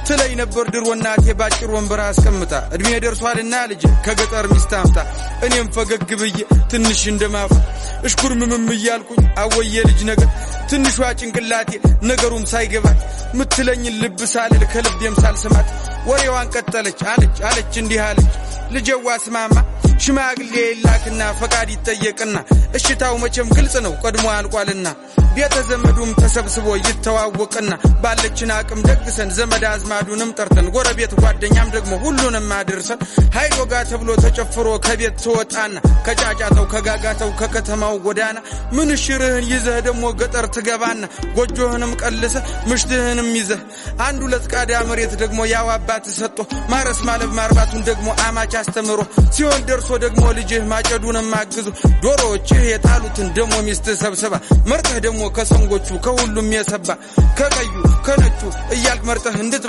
ትለይ ነበር ድሮ እናቴ ባጭር ወንበር አስቀምጣ እድሜ ደርሷልና ልጅ ከገጠር ሚስታምጣ እኔም ፈገግ ብዬ ትንሽ እንደማፈ እሽኩርምም እያልኩኝ አወየ ልጅ ነገር ትንሿ ጭንቅላቴ ነገሩም ሳይገባት ምትለኝ ልብ ሳልል ከልቤም ሳልሰማት ወሬዋን ቀጠለች አለች እንዲህ አለች ልጅዋ ስማማ ሽማግሌ ይላክና ፈቃድ ይጠየቅና እሽታው መቼም ግልጽ ነው ቀድሞ አልቋልና ቤተ ዘመዱም ተሰብስቦ ይተዋወቅና ባለችን አቅም ደግሰን ዘመድ አዝማዱንም ጠርተን ጎረቤት ጓደኛም ደግሞ ሁሉንም አድርሰን ሃይዶጋ ተብሎ ተጨፍሮ ከቤት ተወጣና ከጫጫታው ከጋጋታው ከከተማው ጎዳና ምን ሽርህን ይዘህ ደግሞ ገጠር ትገባና ጎጆህንም ቀልሰ ምሽትህንም ይዘህ አንድ ሁለት ቃዳ መሬት ደግሞ ያው አባት ሰጥቶ ማረስ ማለብ ማርባቱን ደግሞ አማች አስተምሮ ሲሆን ደርሶ ደግሞ ልጅህ ማጨዱንም አግዙ ዶሮዎችህ የጣሉትን ደግሞ ሚስት ሰብስባ መርጠህ ደግሞ ከሰንጎቹ ከሁሉም የሰባ ከቀዩ ከነጩ እያልክ መርጠህ እንድትበላ